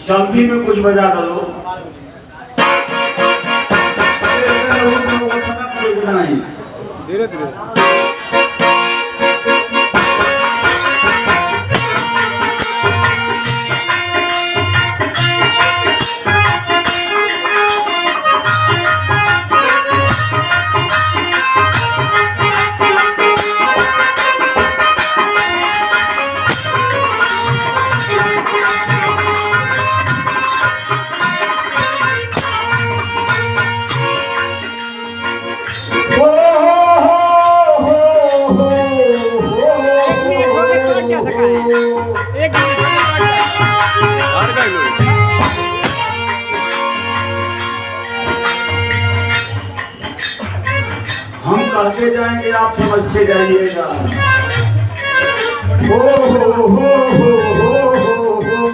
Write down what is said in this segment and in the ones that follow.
चलती में कुछ बजा दो। धीरे धीरे हम कहते जाएंगे, आप समझते जाइएगा। हो हो हो हो हो।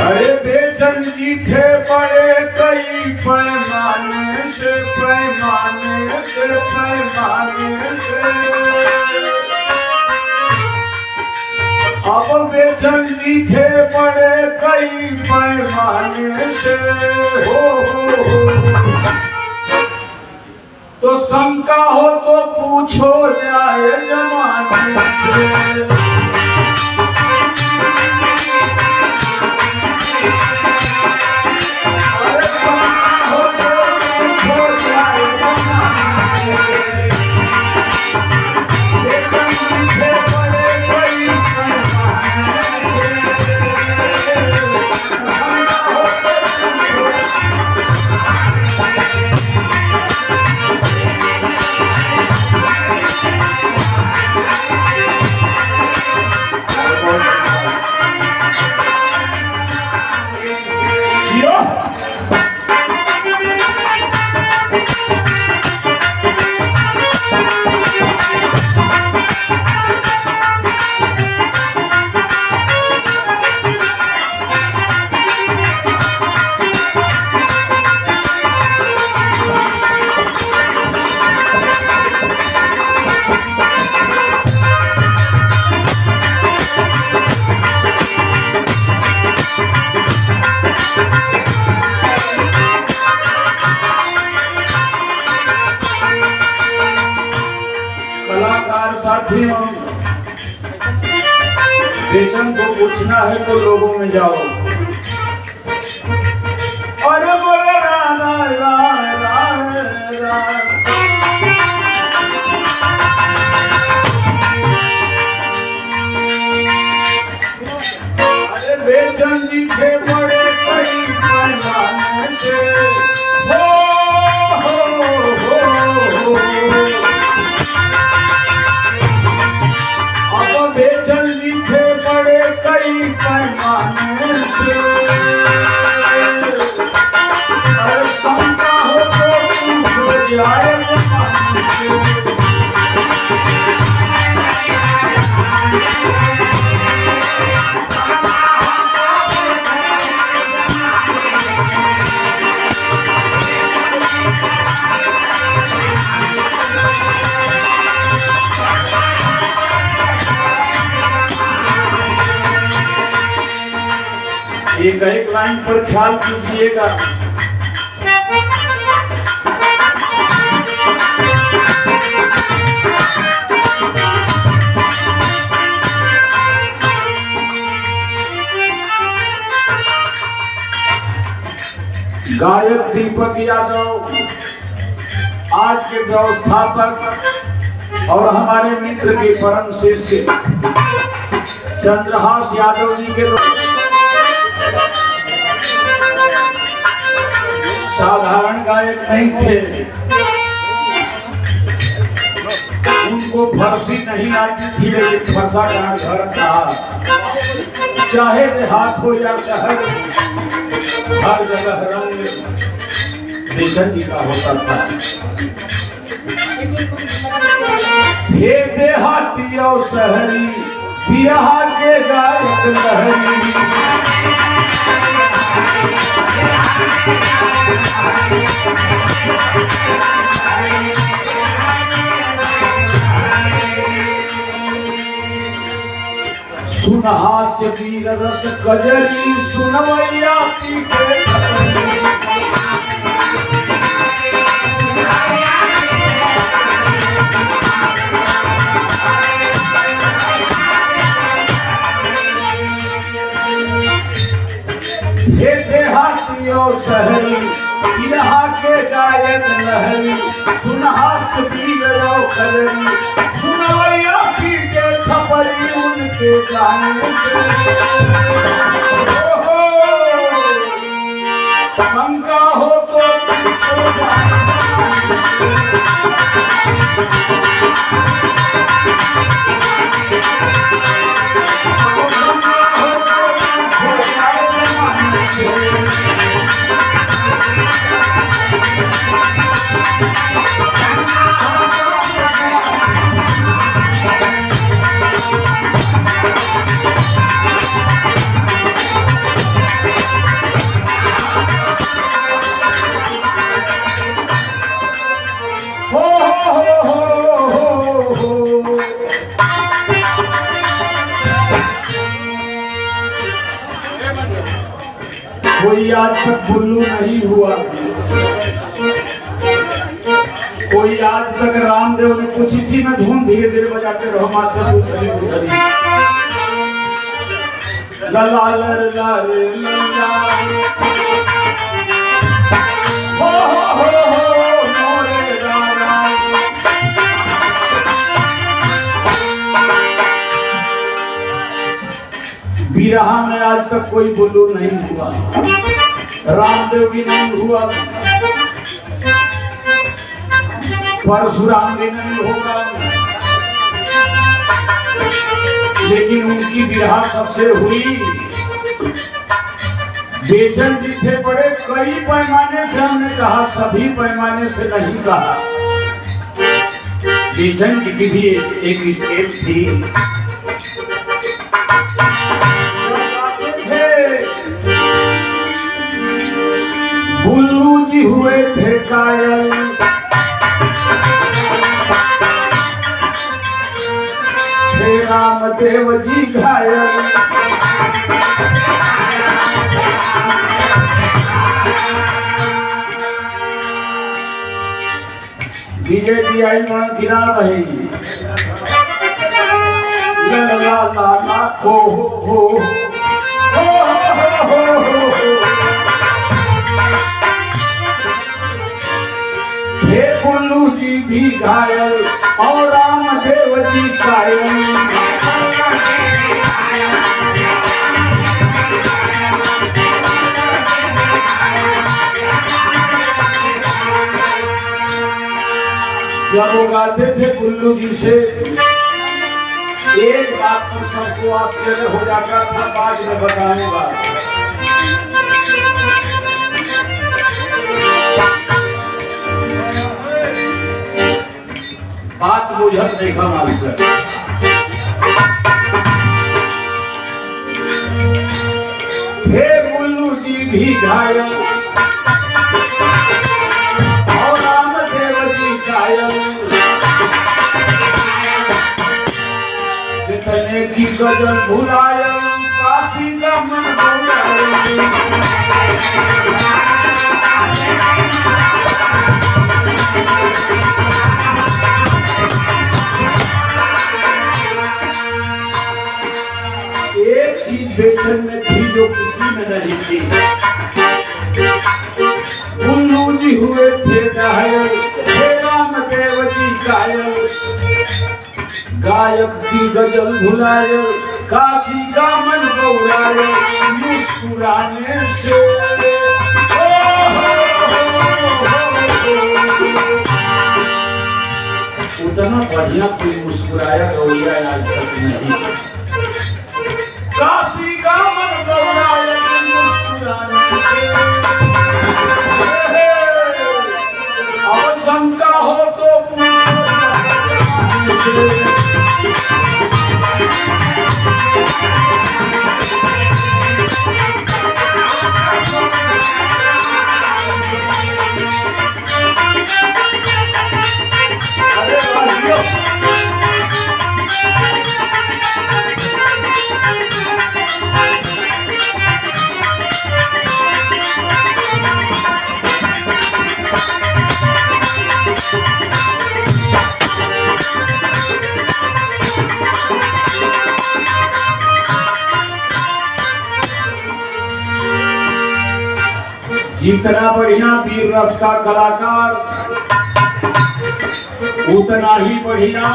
अरे बेचन जी थे बड़े कई पैमाने से पैमाने से पैमाने से। अब बेचन जी थे बड़े कई पैमाने से। हो तो शंका हो तो पूछो जाए जमाने से। साथियों, बेचन को पूछना है तो लोगों में जाओ। अरे बोले रा रा रा रा रा। अरे बेचन जी थे बड़े कई पैमाने से। हो बेचन जी थे बड़े कई पैमाने से। अरे शंका हो तो पूछो जाए जमाने से। एक लाइन पर ख्याल कीजिएगा। गायक दीपक यादव आज के व्यवस्थापक और हमारे मित्र के परम शिष्य चंद्रहास यादव जी के साधारण गायक नहीं थे। उनको फरसी नहीं आती थी, लेकिन फरसा का घर था। चाहे देहात हो या शहर, हर जगह रंग बेचन जी का होता था। हे देहाती और शहरी बिहार के गायक लहरी। सुनहास्य वीर रस कजरी सुनवैया पीटे हे देहातियों शहरी इन्हा के गायक लहरी सुनहास्य वीर कजरी सुनवैया पीटे थपरी उनके गाने से शंका हो तो कोई आज तक बुल्लू नहीं हुआ, कोई आज तक रामदेव ने कुछ इसी में धुन धीरे धीरे बजाते रहो मास्टर दूसरी दूसरी लला लला लला हो मोरे राजा बिरहा में आज तक कोई बुल्लू नहीं हुआ, रामदेव भी नहीं हुआ, परशुराम भी नहीं होगा, लेकिन उनकी बिरहा सबसे हुई। बेचन जी थे बड़े कई पैमाने से, हमने कहा सभी पैमाने से नहीं कहा। बेचन जी की भी एक स्टेप थी। बुल्लू जी हुए थे कायल, थे रामदेव जी घायल। विजय जी आई मन गिरा रही ला ला ला हो हो हे बुल्लू जी भी घायल और रामदेव जी कायल। जब वो गाते थे बुल्लू जी से एक बात पर सबको आश्चर्य हो जाता था, बाद में बताने वाला। बात बुझत देखा मास्टर, हे बुल्लू जी भी घायल और रामदेव जी कायल। जितने की गजल भुलायल काशी का मन भुलायल। एक चीज बेचन में थी जो किसी में नहीं थी। बुल्लू जी हुए थे घायल, हे रामदेव जी कायल। गायक की गजल भुलायल काशी का मन बौलायल। मुस्कुराने से उतना बढ़िया कोई मुस्कुराया गौरिया आज तक नहीं। काशी का मन बौलायल मुस्कुराने से। अब शंका हो तो पूछो। जितना बढ़िया वीर रस का कलाकार उतना ही बढ़िया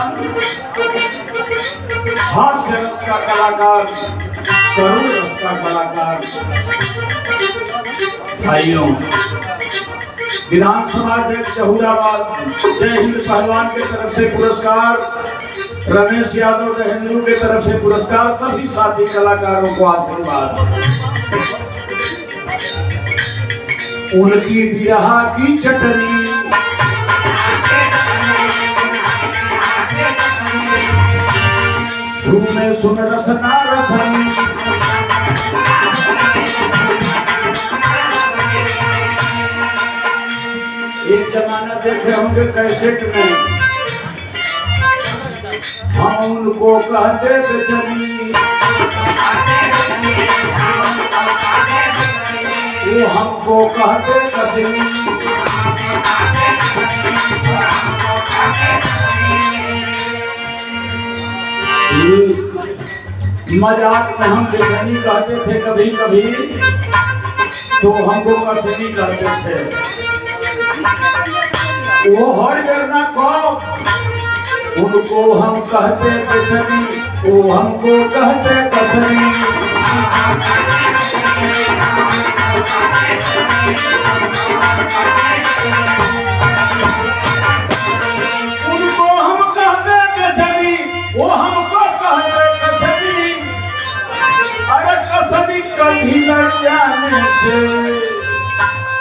हास्य रस का कलाकार, करुण रस का कलाकार। भाइयों, विधानसभा अध्यक्ष जहूराबाद जय हिंद पहलवान के तरफ से पुरस्कार, रमेश यादव जय हिंदू के तरफ से पुरस्कार, सभी साथी कलाकारों को आशीर्वाद। उनकी बिरहा की चटनी धूमे सुन रसना रसनी, एक जमाना देखे होंगे कैसेट में, हम उनको कहते बेचनी, वो हमको कहते कसनी। मजाक में हम बेचनी कहते थे कभी कभी, तो हमको कसनी कहते थे। वो हर करना कौन, उनको हम कहते बेचनी, वो हमको कहते कसनी। उनको हम कहते बेचनी, वो हमको कहते कसनी। अरे कसनी कभी लड़ जाने से,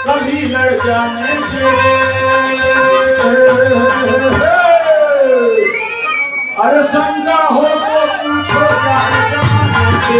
कभी लड़ जाने से, अरे शंका हो तो पूछो जाने से।